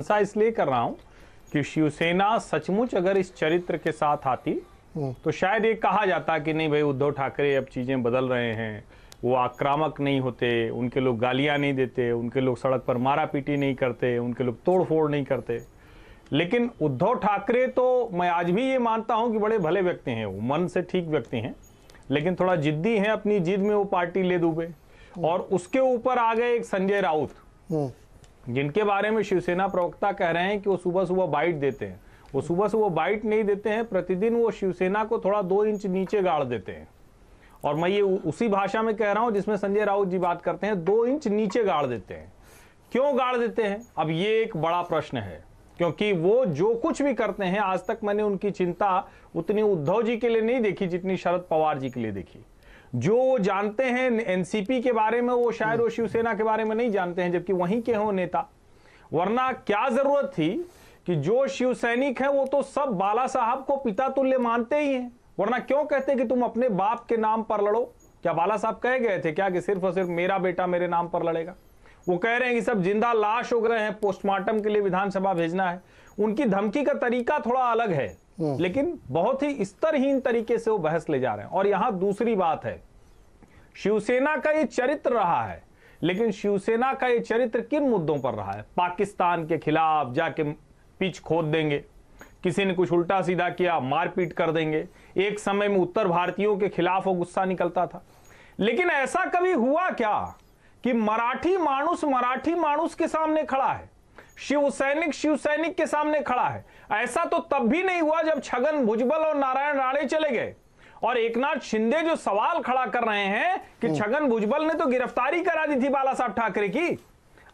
ऐसा इसलिए कर रहा हूं कि शिवसेना सचमुच अगर इस चरित्र के साथ आती तो शायद ये कहा जाता कि नहीं भाई उद्धव ठाकरे अब चीजें बदल रहे हैं, वो आक्रामक नहीं होते, उनके लोग गालियां नहीं देते, उनके लोग सड़क पर मारा पीटी नहीं करते, उनके लोग तोड़ फोड़ नहीं करते। लेकिन उद्धव ठाकरे तो मैं आज भी ये मानता हूं कि बड़े भले व्यक्ति हैं, वो मन से ठीक व्यक्ति हैं, लेकिन थोड़ा जिद्दी हैं, अपनी जिद में वो पार्टी ले डूबे। और उसके ऊपर आ गए एक संजय राउत, जिनके बारे में शिवसेना प्रवक्ता कह रहे हैं कि वो सुबह सुबह बाइट देते हैं। वो सुबह सुबह बाइट नहीं देते हैं, प्रतिदिन वो शिवसेना को थोड़ा 2 इंच नीचे गाड़ देते हैं। और मैं ये उसी भाषा में कह रहा हूं जिसमें संजय राउत जी बात करते हैं, 2 इंच नीचे गाड़ देते हैं। क्यों गाड़ देते हैं, अब ये एक बड़ा प्रश्न है, क्योंकि वो जो कुछ भी करते हैं, आज तक मैंने उनकी चिंता उतनी उद्धव जी के लिए नहीं देखी जितनी शरद पवार जी के लिए देखी। जो जानते हैं एनसीपी के बारे में, वो शायद वो शिवसेना के बारे में नहीं जानते हैं, जबकि वहीं के हो नेता। वरना क्या जरूरत थी कि जो शिव सैनिक हैं वो तो सब बाला साहब को पिता तुल्य मानते ही हैं, वरना क्यों कहते कि तुम अपने बाप के नाम पर लड़ो। क्या बाला साहब कह गए थे क्या कि सिर्फ और सिर्फ मेरा बेटा मेरे नाम पर लड़ेगा? वो कह रहे हैं कि सब जिंदा लाश उग रहे हैं, पोस्टमार्टम के लिए विधानसभा भेजना है। उनकी धमकी का तरीका थोड़ा अलग है, लेकिन बहुत ही स्तरहीन तरीके से वो बहस ले जा रहे हैं। और यहां दूसरी बात है, शिवसेना का ये चरित्र रहा है, लेकिन शिवसेना का ये चरित्र किन मुद्दों पर रहा है? पाकिस्तान के खिलाफ जाके पिच खोद देंगे, किसी ने कुछ उल्टा सीधा किया मारपीट कर देंगे। एक समय में उत्तर भारतीयों के खिलाफ वो गुस्सा निकलता था, लेकिन ऐसा कभी हुआ क्या कि मराठी मानुस के सामने खड़ा है, शिव सैनिक के सामने खड़ा है? ऐसा तो तब भी नहीं हुआ जब छगन भुजबल और नारायण राणे चले गए। और एकनाथ शिंदे जो सवाल खड़ा कर रहे हैं कि छगन भुजबल ने तो गिरफ्तारी करा दी थी बाला साहब ठाकरे की,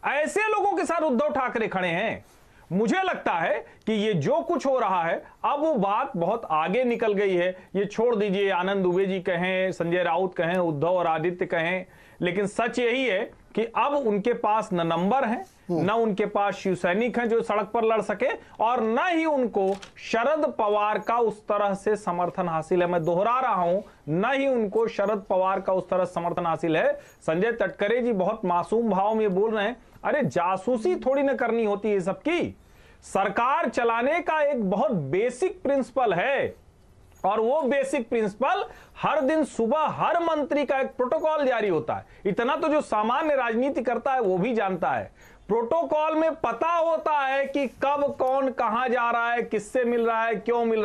ऐसे लोगों के साथ उद्धव ठाकरे खड़े हैं। मुझे लगता है कि ये जो कुछ हो रहा है, अब वो बात बहुत आगे निकल गई है। ये छोड़ दीजिए, आनंद दुबे जी कहें, संजय राउत कहें, उद्धव और आदित्य कहें, लेकिन सच यही है कि अब उनके पास न नंबर है, न उनके पास शिव सैनिक हैं जो सड़क पर लड़ सके, और न ही उनको शरद पवार का उस तरह से समर्थन हासिल है। मैं दोहरा रहा हूं, न ही उनको शरद पवार का उस तरह समर्थन हासिल है। संजय तटकरे जी बहुत मासूम भाव में बोल रहे हैं, अरे जासूसी थोड़ी ना करनी होती है सबकी, सरकार चलाने का एक बहुत बेसिक प्रिंसिपल है। और वो बेसिक प्रिंसिपल हर दिन सुबह हर मंत्री का एक प्रोटोकॉल जारी होता है। इतना तो जो सामान्य राजनीति करता है वो भी जानता है। प्रोटोकॉल में पता होता है कि कब कौन कहां जा रहा है, किससे मिल रहा है, क्यों मिल रहा है।